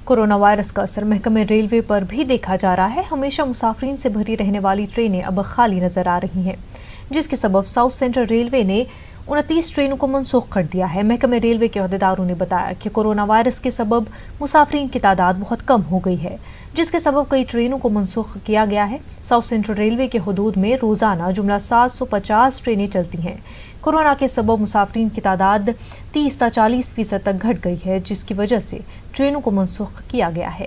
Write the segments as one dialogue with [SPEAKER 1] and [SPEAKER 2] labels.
[SPEAKER 1] Corona virus का असर महकमे रेलवे पर भी देखा जा रहा है। हमेशा मुसाफिरीन से भरी रहने वाली ट्रेनें अब खाली नजर आ रही हैं, जिसके सबब साउथ सेंट्रल रेलवे ने 29 ट्रेनों को मनसूख कर दिया है। महकमे रेलवे के अहदेदारों ने बताया कि कोरोना वायरस के सबब मुसाफिरीन की तादाद बहुत कम हो गई है, जिसके सबब कई ट्रेनों को मनसूख किया गया है। साउथ सेंट्रल रेलवे के हुदूद में रोजाना जुमला 750 ट्रेनें चलती हैं। कोरोना के सबब मुसाफिरीन की तादाद 30 से 40% तक घट गई है, जिसकी वजह से ट्रेनों को मनसूख किया गया है।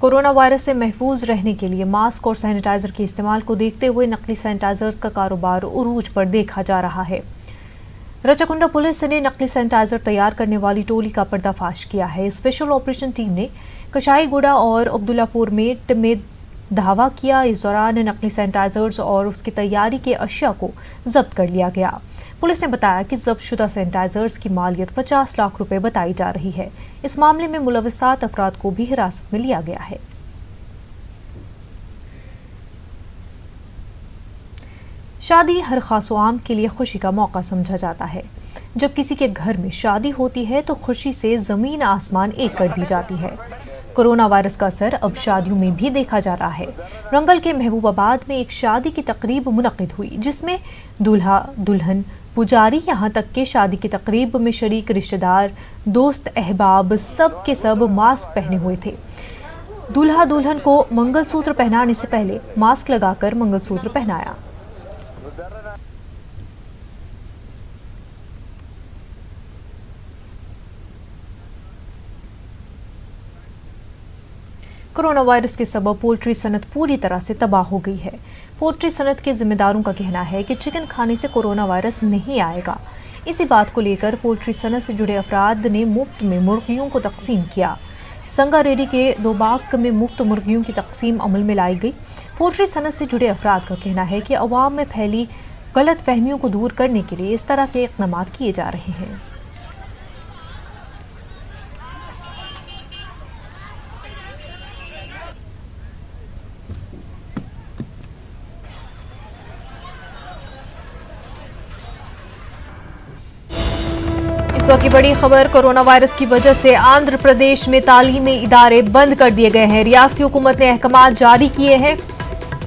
[SPEAKER 1] कोरोना वायरस से महफूज रहने के लिए मास्क और सैनिटाइजर के इस्तेमाल को देखते हुए नकली सैनिटाइजर्स का कारोबार उरूज पर देखा जा रहा है। रचाकुंडा पुलिस ने नकली सैनिटाइजर तैयार करने वाली टोली का पर्दाफाश किया है। स्पेशल ऑपरेशन टीम ने कशाईगुड़ा और अब्दुल्लापुर में धावा किया। इस दौरान नकली सैनिटाइजर्स और उसकी तैयारी के अशिया को जब्त कर लिया गया। पुलिस ने बताया कि जब्त शुदा सैनिटाइजर्स की मालियत 50 लाख रुपए बताई जा रही है। इस मामले में मुलविस 7 अफराद को भी हिरासत में लिया गया है। शादी हर खास आम के लिए खुशी का मौका समझा जाता है। जब किसी के घर में शादी होती है तो खुशी से जमीन आसमान एक कर दी जाती है। कोरोना वायरस का असर अब शादियों में भी देखा जा रहा है। रंगल के महबूबाबाद में एक शादी की तकरीब मुनक्किद हुई, जिसमें दूल्हा दुल्हन पुजारी यहाँ तक के शादी की तकरीब में शरीक रिश्तेदार दोस्त अहबाब सब के सब मास्क पहने हुए थे। दूल्हा दुल्हन को मंगलसूत्र पहनाने से पहले मास्क लगाकर मंगलसूत्र पहनाया। कोरोना वायरस के सबब पोल्ट्री सनत पूरी तरह से तबाह हो गई है। पोल्ट्री सनत के जिम्मेदारों का कहना है कि चिकन खाने से कोरोना वायरस नहीं आएगा। इसी बात को लेकर पोल्ट्री सनत से जुड़े अफराद ने मुफ्त में मुर्गियों को तकसीम किया। संगारेड्डी के दोबाग में मुफ्त मुर्गियों की तकसीम अमल में लाई गई। पोल्ट्री सनत से जुड़े अफराद का कहना है कि अवाम में फैली गलत फहमियों को दूर करने के लिए इस तरह के इक़दाम किए जा रहे हैं। इस वक्त की बड़ी खबर, कोरोना वायरस की वजह से आंध्र प्रदेश में तालीमी इदारे बंद कर दिए गए हैं। रियासती हुकूमत ने अहकाम जारी किए हैं।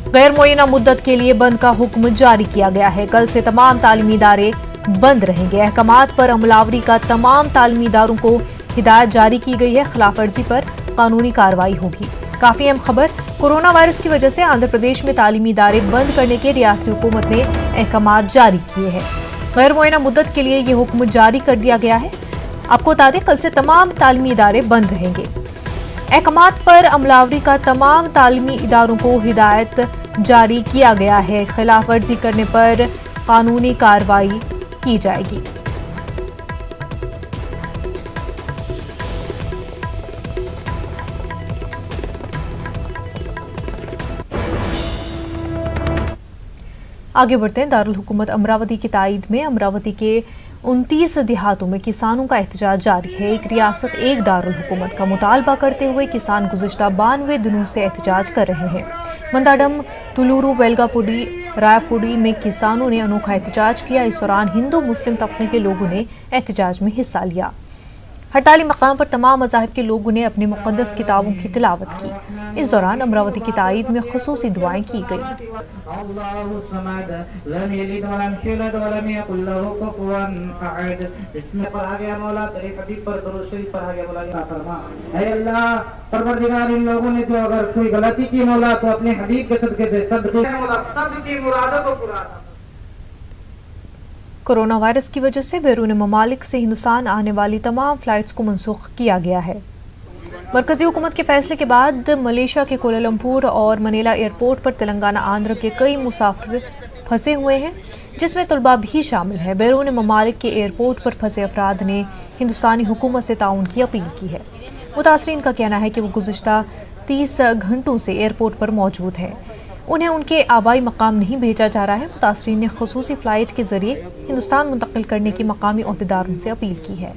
[SPEAKER 1] गैर मुअय्यना मुद्दत के लिए बंद का हुक्म जारी किया गया है। कल से तमाम तालीमी इदारे बंद रहेंगे। अहकाम पर अमलावरी का तमाम तालीमी इदारों को हिदायत जारी की गई है। खिलाफवर्जी पर कानूनी कार्रवाई होगी। काफी अहम खबर, कोरोना वायरस की वजह से आंध्र प्रदेश में तालीमी इदारे बंद करने के रियासती हुकूमत ने अहकाम जारी किए हैं। गैर मुअय्यना मुद्दत के लिए ये हुक्म जारी कर दिया गया है। आपको बता दें, कल से तमाम तालीमी इदारे बंद रहेंगे। अहकामात पर अमलावरी का तमाम तालीमी इदारों को हिदायत जारी किया गया है। खिलाफ वर्जी करने पर कानूनी कार्रवाई की जाएगी। आगे बढ़ते हैं। दारुल हुकूमत अमरावती की तायद में अमरावती के 29 देहातों में किसानों का एहतजाज जारी है। एक रियासत एक दारुल हुकूमत का मुतालबा करते हुए किसान गुज़िश्ता 92 दिनों से एहतजाज कर रहे हैं। मंदाडम, तुलूरू, वेलगापुडी, रायपुडी में किसानों ने अनोखा एहतजाज किया। इस दौरान हिंदू मुस्लिम तबके के लोगों ने एहतजाज में हिस्सा लिया। हड़ताली मकाम पर तमाम मज़ाहिब के लोगों ने अपनी मुक़द्दस किताबों की तिलावत की। इस दौरान अमरावती की तायद में खुसूसी दुआएं की गई।
[SPEAKER 2] इन लोगों ने जो अगर कोई गलती की मौला तो अपने हबीब के सदके से सबकी मुरादों को पूरा।
[SPEAKER 1] कोरोना वायरस की वजह से बैरून ममालिक से हिंदुस्तान आने वाली तमाम फ्लाइट्स को मनसूख किया गया है। मरकजी हुकूमत के फैसले के बाद मलेशिया के कोलालमपुर और मनीला एयरपोर्ट पर तेलंगाना आंध्र के कई मुसाफिर फंसे हुए हैं, जिसमें तलबा भी शामिल है। बैरून ममालिक के एयरपोर्ट पर फंसे अफराद ने हिंदुस्तानी हुकूमत से ताउन की अपील की है। मुतासरीन का कहना है कि वो गुज़िश्ता 30 घंटों से एयरपोर्ट पर मौजूद है। उन्हें उनके आबाई मकाम नहीं भेजा जा रहा है। मुतासरीन ने खसूसी फ़्लाइट के जरिए हिंदुस्तान मुंतकिल करने की मकामी अहदेदारों से अपील की है।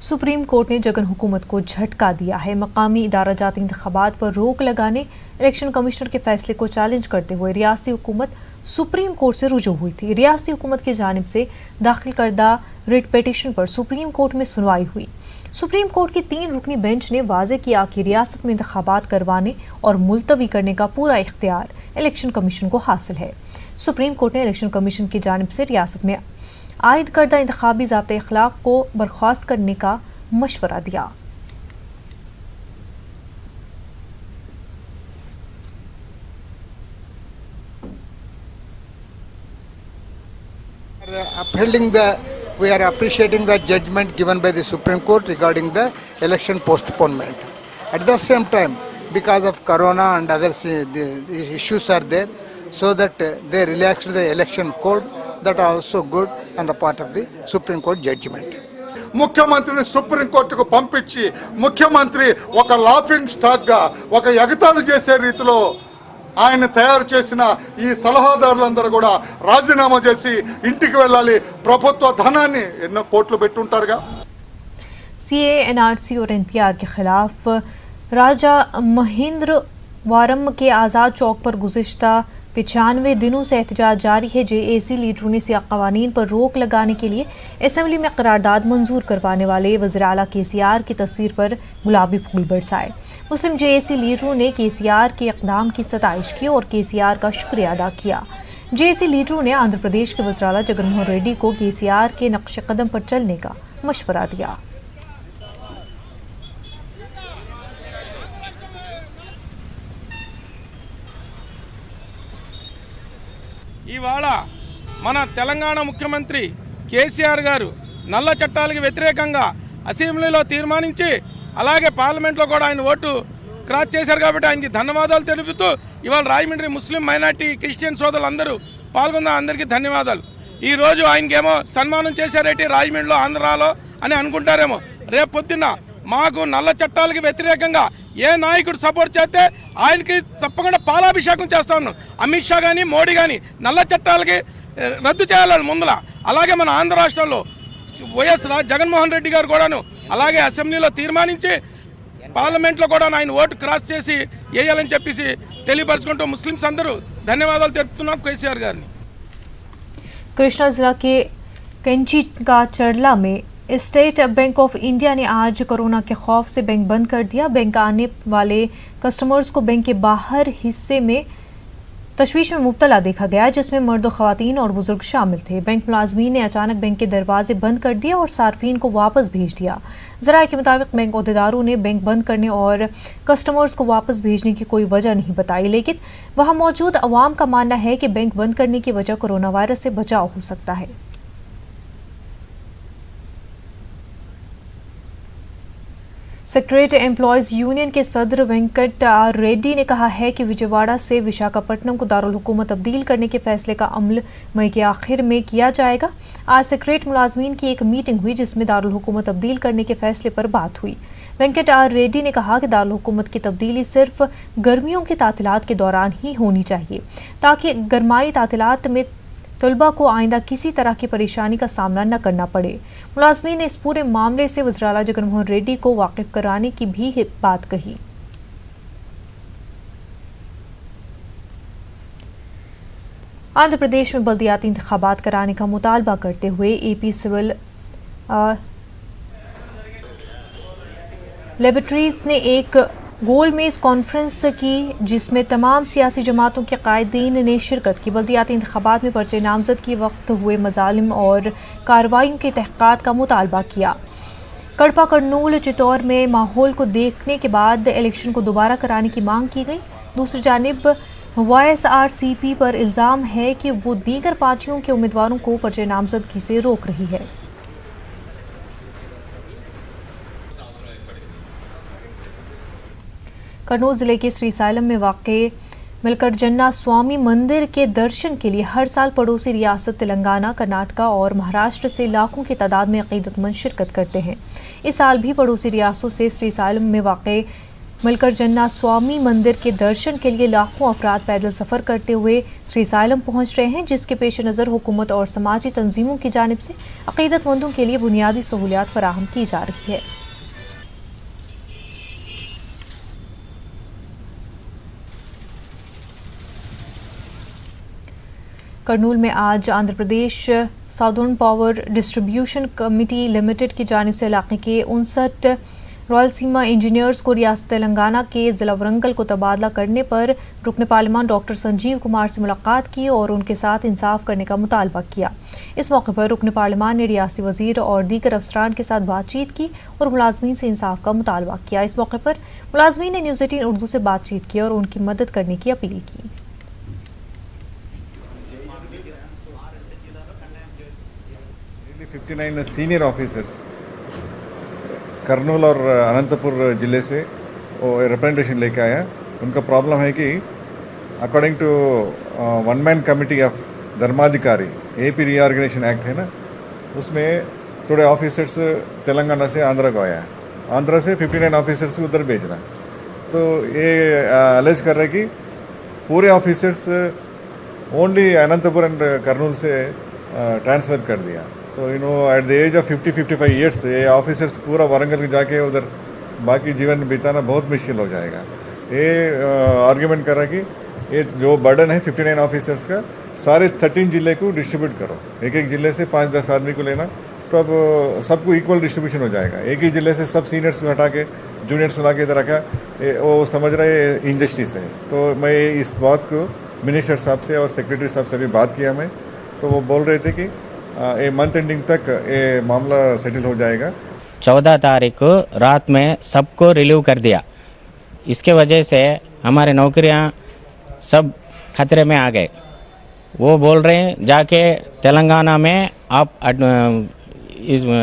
[SPEAKER 1] सुप्रीम कोर्ट ने जगन हुकूमत को झटका दिया है। मकामी इदारा जाती इंतखाबात पर रोक लगाने इलेक्शन कमिश्नर के फैसले को चैलेंज करते हुए रियासती हुकूमत सुप्रीम कोर्ट से रुजू हुई थी। रियासती हुकूमत की जानिब से दाखिल करदा रिट पिटीशन पर सुप्रीम कोर्ट में सुनवाई हुई। सुप्रीम कोर्ट की 3 रुकनी बेंच ने वाजे किया कि रियासत में इंतखाबात करवाने और मुलतवी करने का पूरा इख्तियार इलेक्शन कमीशन को हासिल है। सुप्रीम कोर्ट ने इलेक्शन कमीशन की जानिब से रियासत में आयद करदा इंतखाबी ज़ाब्ते अखलाक को बर्खास्त करने का मशवरा दिया।
[SPEAKER 3] We are appreciating the judgment given by the Supreme Court regarding the election postponement. At the same time, because of Corona and other the issues are there, so that they relaxed the election code. That are also good on the part of the Supreme Court judgment.
[SPEAKER 4] ముఖ్యమంత్రిని supreme కోర్టుకు పంపించి ముఖ్యమంత్రి ఒక laughing stock గా ఒక ఎగతాళి చేసే రీతిలో ఆయన తయారు చేసిన ఈ సలహాదారులందరూ కూడా రాజీనామా చేసి ఇంటికి వెళ్ళాలి। ప్రభుత్వ ధనాన్ని ఎన్నో కోట్లు పెట్టుంటారుగా।
[SPEAKER 1] सीए, एनआरसी और एनपीआर के खिलाफ राजा महेंद्र वारम के आज़ाद चौक पर गुज़िश्ता 95 दिनों से एहतजाज जारी है। जेएसी लीडरों ने सियाह कवानीन पर रोक लगाने के लिए असम्बली में करारदाद मंजूर करवाने वाले वज़ीर आला केसीआर की तस्वीर पर गुलाबी फूल बरसाए। मुस्लिम जेएसी लीडरों ने केसीआर के इक़दाम की सताइश की और केसीआर का शुक्रिया अदा किया। जेएसी लीडरों ने आंध्र प्रदेश के वज़ीर आला जगनमोहन रेड्डी को केसीआर के नक्श कदम पर चलने का मशवरा दिया।
[SPEAKER 5] ఇవాళ మన తెలంగాణ ముఖ్యమంత్రి కేసీఆర్ గారు నల్ల చట్టాలకు వ్యతిరేకంగా అసెంబ్లీలో తీర్మానించి అలాగే పార్లమెంట్లో కూడా ఆయన ఓటు క్రాస్ చేశారు కాబట్టి ఆయనకి ధన్యవాదాలు తెలుపుతూ ఇవాళ రాజమండ్రి ముస్లిం మైనార్టీ క్రిస్టియన్ సోదరులందరూ పాల్గొన్న అందరికీ ధన్యవాదాలు। ఈరోజు ఆయనకేమో సన్మానం చేశారేంటి రాజమండ్రిలో ఆంధ్రాలో అని అనుకుంటారేమో, రేపు పొద్దున్న మాకు నల్ల చట్టాలకు వ్యతిరేకంగా ఏ నాయకుడు సపోర్ట్ చేస్తే ఆయనకి తప్పకుండా పాలాభిషేకం చేస్తా ఉన్నాం। అమిత్ షా కానీ మోడీ కానీ నల్ల చట్టాలకి రద్దు చేయాలని ముందల, అలాగే మన ఆంధ్ర రాష్ట్రంలో వైఎస్ జగన్మోహన్ రెడ్డి గారు కూడాను అలాగే అసెంబ్లీలో తీర్మానించి పార్లమెంట్లో కూడా ఆయన ఓటు క్రాస్ చేసి వేయాలని చెప్పేసి తెలియపరచుకుంటూ ముస్లిమ్స్ అందరూ ధన్యవాదాలు తెలుపుతున్నాం కేసీఆర్ గారిని।
[SPEAKER 1] कृष्णा जिला के कंची का चरला में स्टेट बैंक ऑफ इंडिया ने आज कोरोना के खौफ से बैंक बंद कर दिया। बैंक आने वाले कस्टमर्स को बैंक के बाहर हिस्से में तशवीश में मुब्तला देखा गया, जिसमें मर्द ख़वातीन और बुजुर्ग शामिल थे। बैंक मुलाजमीन ने अचानक बैंक के दरवाजे बंद कर दिए और सार्फिन को वापस भेज दिया। ज़राए के मुताबिक बैंक अहदेदारों ने बैंक बंद करने और कस्टमर्स को वापस भेजने की कोई वजह नहीं बताई, लेकिन वहाँ मौजूद अवाम का मानना है कि बैंक बंद करने की वजह कोरोना वायरस से बचाव हो सकता है। सेक्रेटरीट एम्प्लॉयज़ यूनियन के सदर वेंकट आर रेड्डी ने कहा है कि विजयवाड़ा से विशाखापट्टनम को दारुल हुकूमत तब्दील करने के फैसले का अमल मई के आखिर में किया जाएगा। आज सेक्रेटरीट मुलाजमीन की एक मीटिंग हुई जिसमें दारुल हुकूमत तब्दील करने के फैसले पर बात हुई। वेंकट आर रेड्डी ने कहा कि दारुल हुकूमत की तब्दीली सिर्फ गर्मियों के तातीलात के दौरान ही होनी चाहिए ताकि गर्माई तातीलात में तलबा को आइंदा किसी तरह की परेशानी का सामना न करना पड़े। मुलाजमीन ने इस पूरे मामले से वज़ीर आला जगनमोहन रेड्डी को वाकिफ कराने की भी बात कही। आंध्र प्रदेश में बल्दियाती इंतखाबात कराने का मुतालबा करते हुए एपी सिविल लेबोरेटरीज ने एक गोल मेज कॉन्फ्रेंस की जिसमें तमाम सियासी जमातों के कायदीन ने शिरकत की। बल्दियाती इंतखाबात में पर्चे नामजद के वक्त हुए मजालिम और कार्रवाइयों के तहक़ीक़ात का मुतालबा किया। कड़पा करनूल चित्तौर में माहौल को देखने के बाद इलेक्शन को दोबारा कराने की मांग की गई। दूसरी जानिब YSRCP पर इल्ज़ाम है कि वो दीगर पार्टियों के उम्मीदवारों को पर्चे नामजदगी से रोक रही है। कन्नौज जिले के श्रीसाइलम में वाक़े मिलकरजन्ना स्वामी मंदिर के दर्शन के लिए हर साल पड़ोसी रियासत तेलंगाना, कर्नाटका और महाराष्ट्र से लाखों की तादाद में अक़ीदतमंद शिरकत करते हैं। इस साल भी पड़ोसी रियासतों से श्रीसाइलम में वाक़े मिलकर जन्ना स्वामी मंदिर के दर्शन के लिए लाखों अफराद पैदल सफर करते हुए श्रीसालम पहुंच रहे हैं, जिसके पेश नज़र हुकूमत और समाजी तंजीमों की जानिब से अकीदतमंदों के लिए बुनियादी सहूलियात फराहम की जा रही है। करनूल में आज Andhra Pradesh southern power distribution committee limited की जानिब से इलाके के 59 रायलसीमा इंजीनियर्स को रियासत तेलंगाना के ज़िला वरंगल को तबादला करने पर रुकन पार्लियामान डॉक्टर संजीव कुमार से मुलाकात की और उनके साथ इंसाफ करने का मुतालबा किया। इस मौके पर रुकन पार्लियामान ने रियासती वजीर और दीगर अफसरान के साथ बातचीत की और मुलाजमीन से इंसाफ का मुतालबा किया। इस मौके पर मुलाजमीन ने न्यूज़ 18 उर्दू से बातचीत की और उनकी मदद करने की अपील की।
[SPEAKER 6] 59 सीनियर ऑफिसर्स करनूल और अनंतपुर जिले से वो रिप्रेजेंटेशन लेके आया। उनका प्रॉब्लम है कि according to one man committee of Dharmadhikari AP reorganisation act है ना, उसमें थोड़े ऑफिसर्स तेलंगाना से आंध्रा को आया, आंध्रा से 59 ऑफिसर्स उधर भेजना। तो ये अलेज कर रहे कि पूरे officers only Anantapur and Kurnool से ट्रांसफर कर दिया। So you know at the age of 50-55 years ये ऑफिसर्स पूरा वरंगल में जाके उधर बाकी जीवन बिताना बहुत मुश्किल हो जाएगा। ये आर्ग्यूमेंट कर रहा कि ये जो बर्डन है 59 ऑफिसर्स का सारे 13 जिले को डिस्ट्रीब्यूट करो, एक एक जिले से 5-10 आदमी को लेना, तो अब सबको इक्वल डिस्ट्रीब्यूशन हो जाएगा। एक ही जिले से सब सीनियर्स को हटा के जूनियर्स ला के इधर रखा, वो समझ रहे इनजस्टिस है। तो मैं इस बात को मिनिस्टर साहब से और सेक्रेटरी साहब से भी बात किया मैं, तो वो बोल रहे थे कि ये मंथ एंडिंग तक ये मामला सेटल हो जाएगा।
[SPEAKER 7] 14 तारीख को रात में सबको रिलीव कर दिया। इसके वजह से हमारे नौकरियां सब खतरे में आ गए। वो बोल रहे हैं जाके तेलंगाना में आप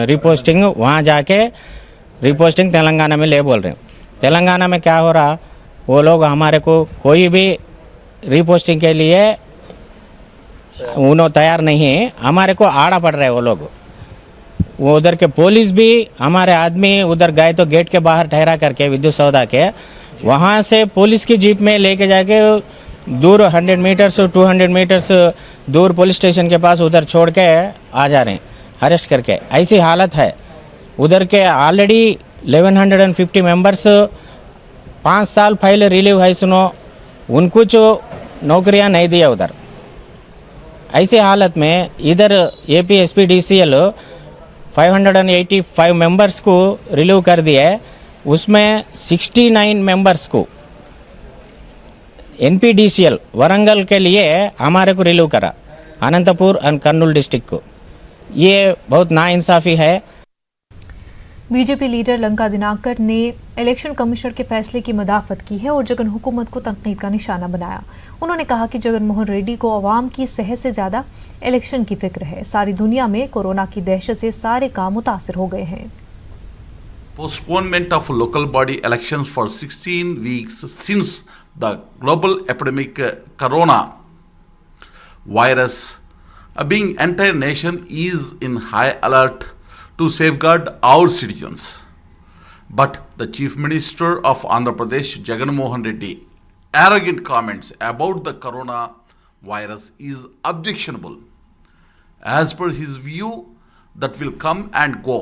[SPEAKER 7] रिपोस्टिंग वहाँ जाके रिपोस्टिंग तेलंगाना में ले बोल रहे हैं। तेलंगाना में क्या हो रहा, वो लोग हमारे को कोई भी रिपोस्टिंग के लिए उन्होंने तैयार नहीं है, हमारे को आड़ा पड़ रहे हैं वो लोग। वो उधर के पुलिस भी हमारे आदमी उधर गए तो गेट के बाहर ठहरा करके विद्युत सौदा के वहाँ से पुलिस की जीप में लेके जाके दूर 100 मीटर्स 200 मीटर्स दूर पुलिस स्टेशन के पास उधर छोड़ के आ जा रहे हैं अरेस्ट करके। ऐसी हालत है उधर के। ऑलरेडी 1150 मेंबर्स 5 साल पहले रिलीव है, सुनो उनको जो नौकरियां नहीं दिया उधर। ऐसी हालत में इधर एपी SPDCL 585 मेंबर्स को रिलीव कर दिया है, उसमें 69 मेंबर्स को NPDCL वरंगल के लिए हमारे को रिलीव करा, अनंतपुर और कर्नूल डिस्ट्रिक्ट को। ये बहुत नाइंसाफ़ी है।
[SPEAKER 1] बीजेपी लीडर लंका दिनाकर ने इलेक्शन कमिश्नर के फैसले की मदाफत की है और जगन हुकूमत को तनकीद का निशाना बनाया। उन्होंने कहा कि जगन मोहन रेड्डी को अवाम की सेहत से ज़्यादा इलेक्शन की फिक्र है। सारी दुनिया में कोरोना की दहशत से सारे काम मुतासिर हो गए हैं।
[SPEAKER 8] Postponement of local body elections for 16 weeks since the global epidemic corona virus, being entire nation is in high alert to safeguard our citizens. But the Chief Minister of Andhra Pradesh, Jagan Mohan Reddy, arrogant comments about the corona virus is objectionable. As per his view, that will come and go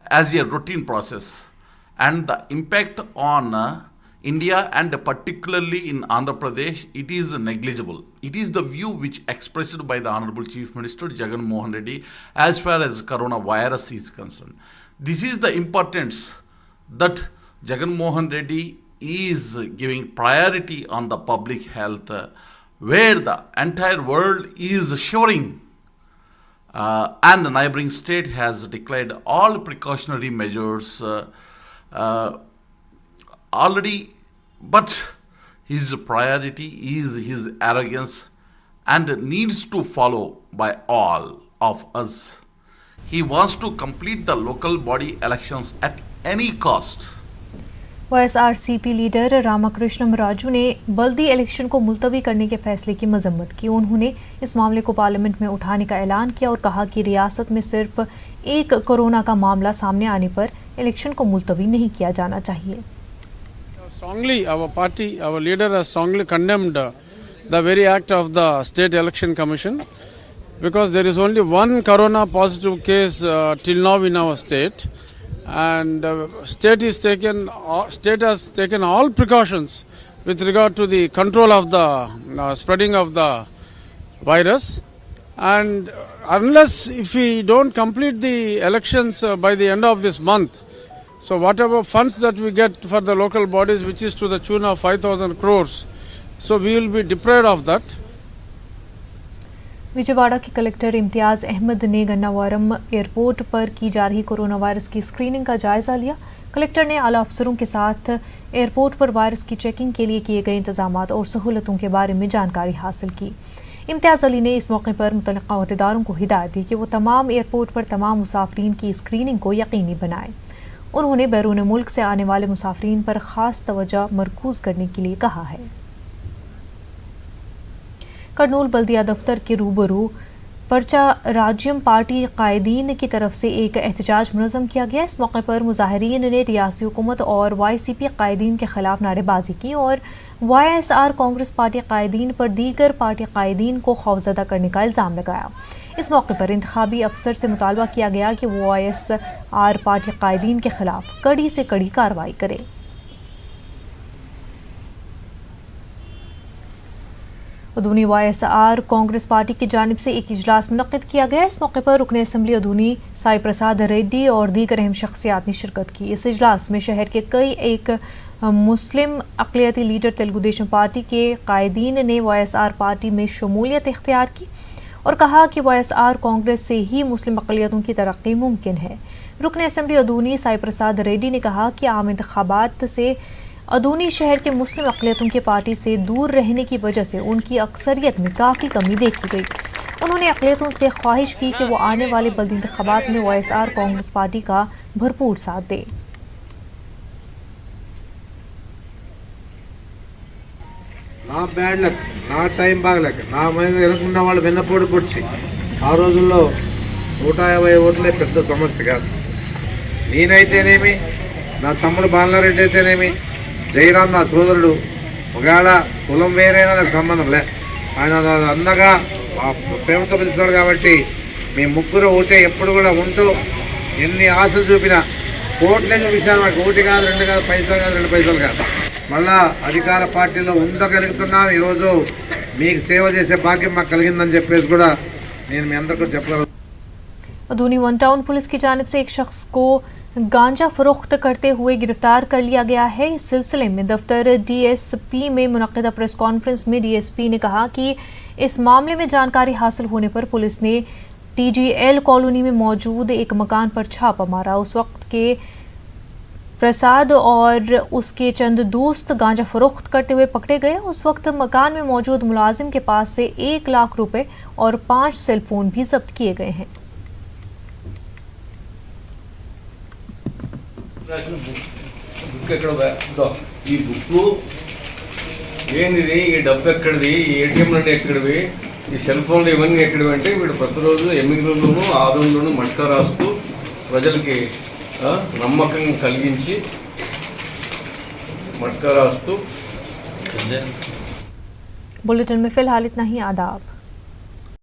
[SPEAKER 8] as a routine process, and the impact on India and particularly in Andhra Pradesh, it is negligible. It is the view which expressed by the Honorable Chief Minister Jagan Mohan Reddy as far as coronavirus is concerned. This is the importance that Jagan Mohan Reddy is giving priority on the public health, where the entire world is shivering. And the neighboring state has declared all precautionary measures already, but his priority is his arrogance and needs to follow by all of us. He wants to complete the local body elections at any cost.
[SPEAKER 1] YSRCP leader Ramakrishnam Raju ने बल्दी election को मुलतवी करने के फैसले की मजम्मत की। उन्होंने इस मामले को पार्लियामेंट में उठाने का ऐलान किया और कहा कि रियासत में सिर्फ एक कोरोना का मामला सामने आने पर इलेक्शन को मुलतवी नहीं किया जाना चाहिए।
[SPEAKER 5] Strongly, our party, our leader has strongly condemned the very act of the State Election Commission, because there is only one corona positive case till now in our state, and state has taken all precautions with regard to the control of the spreading of the virus. And unless if we don't complete the elections by the end of this month, so whatever funds that we get for the local bodies, which is to the tune of 5,000 crores, so we will be deprived of that.
[SPEAKER 1] Vijayawada के collector Imtiaz Ahmad ने Gannavaram airport पर की जा रही corona virus की screening का जायजा लिया। कलेक्टर ने आला अफसरों के साथ एयरपोर्ट पर वायरस की चेकिंग के लिए किए गए इंतजामात और सहूलतों के बारे में जानकारी हासिल की। इम्तियाज अली ने इस मौके पर मुतल्लिका अहदेदारों को हिदायत दी कि वो तमाम एयरपोर्ट पर तमाम मुसाफरीन की स्क्रीनिंग को यकीनी बनाएं। उन्होंने बैरून मुल्क से आने वाले मुसाफरीन पर खास तवज्जो मरकूज करने के लिए कहा है। करनूल बल्दिया दफ्तर के रूबरू पर्चा राज्यम पार्टी कायदीन की तरफ से एक एहतजाज मुनज़्ज़म किया गया। इस मौके पर मुजाहिरीन ने रियासती हुकूमत और YCP कायदीन के खिलाफ नारेबाजी की और YSR कांग्रेस पार्टी कायदीन पर दीगर पार्टी कायदीन को खौफज़दा करने का इल्ज़ाम लगाया। इस मौके पर इंतखाबी अफसर से मुतालबा किया गया कि वो YSR पार्टी कायदीन के खिलाफ कड़ी से कड़ी कार्रवाई करे। अदूनी YSR कांग्रेस पार्टी की जानिब से एक इजलास मुनक्किद किया गया। इस मौके पर रुकन असम्बली अदूनी साई प्रसाद रेड्डी और दीगर अहम शख्सियात ने शिरकत की। इस इजलास में शहर के कई एक मुस्लिम अक़लियती लीडर तेलुगु देशम पार्टी के कायदीन ने YSR पार्टी में शमूलियत इख्तियार की और कहा कि YSR कांग्रेस से ही मुस्लिम अक़लियतों की तरक्की मुमकिन है। रुकन असम्बली अदूनी साई प्रसाद रेड्डी ने कहा कि आम इंतखाबात से अदूनी शहर के मुस्लिम अक़लियतों की पार्टी से दूर रहने की वजह से उनकी अक्सरियत में काफ़ी कमी देखी गई। उन्होंने अक़लियतों से ख्वाहिश की कि वो आने वाले बल्दी इंतखाबात में YSR कांग्रेस पार्टी का भरपूर साथ दें।
[SPEAKER 2] నా బ్యాడ్ లక్, నా టైం బాగలేక, నా మీద వెనుకున్న వాళ్ళు వెన్నపోటు పొడిచి ఆ రోజుల్లో 150 ఓట్లే పెద్ద సమస్య కాదు. నేనైతేనేమి, నా తమ్ముడు బాలనారెడ్డి అయితేనేమి, జయరాం నా సోదరుడు, ఒకవేళ కులం వేరైనా నాకు సంబంధం లే, ఆయన అన్నగా ప్రేమతో పిలుస్తాడు కాబట్టి మీ ముగ్గురు ఓటే ఎప్పుడు కూడా ఉంటూ ఎన్ని ఆశలు చూపినా కోట్లే చూపించాను. మాకు ఒకటి కాదు, రెండు కాదు, పైసా కాదు, 2 పైసలు కాదు. మళ్ళా అధికార పార్టీలో ఉండగలుగుతున్నాం. ఈరోజు మీకు సేవ చేసే భాగ్యం మాకు కలిగిందని చెప్పేసి కూడా నేను మీ అందరికీ చెప్పగలను।
[SPEAKER 1] अदूनी वन टाउन पुलिस की जानिब से एक शख्स को गांजा फरोख्त करते हुए गिरफ्तार कर लिया गया है। इस सिलसिले में दफ्तर DSP में मुनक्किदा प्रेस कॉन्फ्रेंस में DSP ने कहा कि इस मामले में जानकारी हासिल होने पर पुलिस ने TGL कॉलोनी में मौजूद एक मकान पर छापा मारा। उस वक्त के प्रसाद और उसके चंद दोस्त गांजा फरोख्त करते हुए पकड़े गए। उस वक्त मकान में मौजूद मुलाजिम के पास से 1 लाख रुपए और 5 सेल फोन भी जब्त किए गए हैं।
[SPEAKER 9] బుక్ ఎక్కడ ఈ బుక్ ఏంటిది, ఈ డబ్బు ఎక్కడిది, ఈ ATM నుండి ఎక్కడివి, ఈ సెల్ ఫోన్లు ఇవన్నీ ఎక్కడివి అంటే వీడు ప్రతిరోజు ఎమ్మిగ్లోనూ ఆదంలోనూ మట్కా రాస్తూ ప్రజలకి నమ్మకం కలిగించి मटका रास्तू।
[SPEAKER 1] बुलेटिन में फिलहाल इतना ही। आदाब।